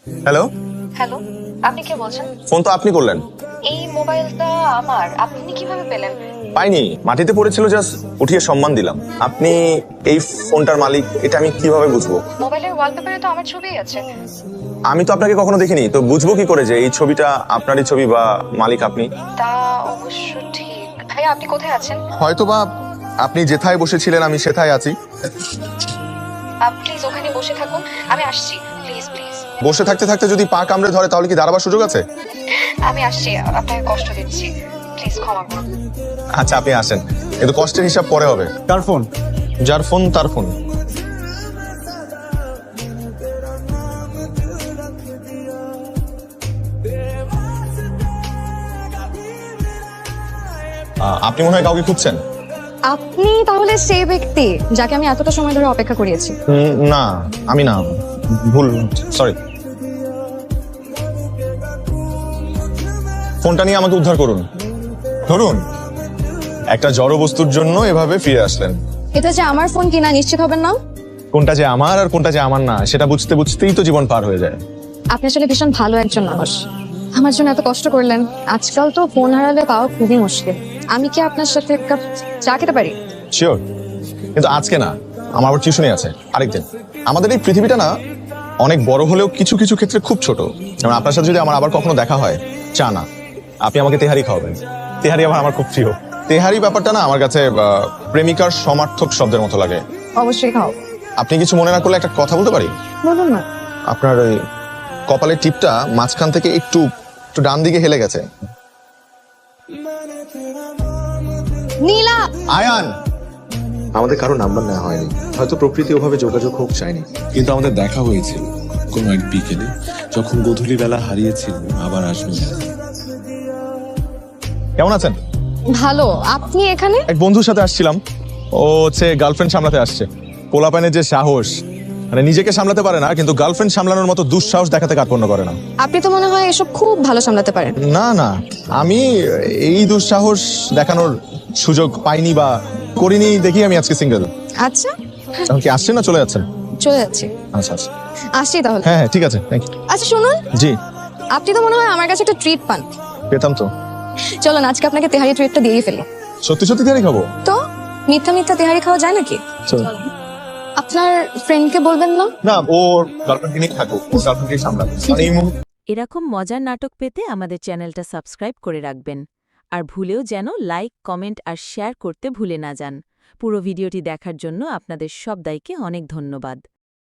Hello. Hello, আপনি কে বলছেন? Phone তো আপনি করলেন। এই মোবাইলটা আমার, আপনি কিভাবে পেলেন? পাইনি, মাটিতে পড়েছিল, জাস্ট উঠিয়ে সম্মান দিলাম। আপনি এই ফোনটার মালিক, এটা আমি কিভাবে বুঝবো? মোবাইলের ওয়ালপেপারে তো আমার ছবিই আছে। আমি তো আপনাকে কখনো দেখিনি, তো বুঝবো কি করে যে এই ছবিটা আপনারই ছবি বা মালিক আপনি? তা অবশ্য ঠিক। ভাইয়া, আপনি কোথায় আছেন? হয়তোবা আপনি যেথায় বসেছিলেন আমি সেথায় আছি। প্লিজ ওখানে বসে থাকুন, আমি আসছি। প্লিজ প্লিজ, বসে থাকতে থাকতে যদি পা কামড়ে ধরে তাহলে কি দাঁড়াবার সুযোগ আছে? আমি আসছি, আপনাকে কষ্ট দিচ্ছি, প্লিজ ক্ষমা করুন। আচ্ছা, আপনি আসেন, কিন্তু কষ্টের হিসাব পরে হবে। কার ফোন? যার ফোন তার ফোন। আপনি মনে হয় কাউকে খুঁজছেন? আপনি তাহলে সেই ব্যক্তি যাকে আমি এতটা সময় ধরে অপেক্ষা করিয়েছি। না, আমি না, ভুল, সরি। ফোনটা নিয়ে আমাকে উদ্ধার করুন। ধরুন, একটা জড় বস্তুর জন্য এভাবে ফিরে আসলেন। এটা যে আমার ফোন কিনা নিশ্চিত হবেন না? কোনটা যে আমার আর কোনটা যে আমার না সেটা বুঝতে বুঝতেই তো জীবন পার হয়ে যায়। আপনি আসলে ভীষণ ভালো একজন মানুষ, আমার জন্য এত কষ্ট করলেন। আজকাল তো ফোন হারালে পাওয়া খুবই মুশকিল। আমি কি আপনার সাথে এক কাপ চা খেতে পারি? শিওর, কিন্তু আজকে না, আমার আবার টিউশনই আছে আরেকদিন। আমাদের এই পৃথিবীটা না অনেক বড় হলেও কিছু কিছু ক্ষেত্রে খুব ছোট। যেমন আপনার সাথে যদি আমার আবার কখনো দেখা হয়, চা না, আপনি আমাকে তেহারি খাওয়াবেন। তেহারি আমার খুব প্রিয়। তেহারি ব্যাপারটা না আমার কাছে প্রেমিকার সমার্থক শব্দের মতো লাগে। অবশ্যই খাও। আপনি কিছু মনে না করলে একটা কথা বলতে পারি? বলুন না। আপনার ওই কপালের টিপটা মাঝখান থেকে একটু একটু ডান দিকে হেলে গেছে। নীলা। আয়ান, আমাদের কারো নাম্বার নেওয়া হয়নি, হয়তো প্রকৃতি ওভাবে যোগাযোগ হোক চায়নি। কিন্তু আমাদের দেখা হয়েছিল কোনো এক বিকেলে, যখন গোধূলি বেলা হারিয়েছিল, আবার আসবে। কেমন আছেন? ভালো। আপনি এখানে? এক বন্ধুর সাথে আসছিলাম, ও হচ্ছে গার্লফ্রেন্ড সামলাতে আসছে। পোলাপানের যে সাহস, মানে নিজেকে সামলাতে পারে না কিন্তু গার্লফ্রেন্ড সামলানোর মতো দুঃসাহস দেখাতে কার্পণ্য করে না। আপনি তো মনে হয় এসব খুব ভালো সামলাতে পারেন। না না, আমি এই দুঃসাহস দেখানোর সুযোগ পাইনি বা করিনি, দেখি আমি আজকে সিঙ্গেল। আচ্ছা, এখন কি আসছেন না চলে যাচ্ছেন? চলে যাচ্ছি। আচ্ছা আচ্ছা, আসছি তাহলে। হ্যাঁ হ্যাঁ, ঠিক আছে, থ্যাংক ইউ। আচ্ছা শুনুন, জি, আপনি তো মনে হয় আমার কাছে একটা ট্রিট পান। পেতাম তো। চলুন আজকে আপনাকে তেহারি ট্রিটটা দিয়েই ফেলি। সত্যি সত্যি তেহারি খাবো? তো মিথ্যা মিথ্যা তেহারি খাওয়া যায় নাকি? চলো। আপনার ফ্রেন্ডকে বলবেন না? না, ও গার্লফ্রেন্ডকে নিয়ে থাকো, ও গার্লফ্রেন্ডকে সামলাবে। মানে এই মুহূর্তে এরকম মজার নাটক পেতে আমাদের চ্যানেলটা সাবস্ক্রাইব করে রাখবেন। আর ভুলেও যেন লাইক, কমেন্ট আর শেয়ার করতে ভুলে না যান। পুরো ভিডিওটি দেখার জন্য আপনাদের সবাইকে অনেক ধন্যবাদ।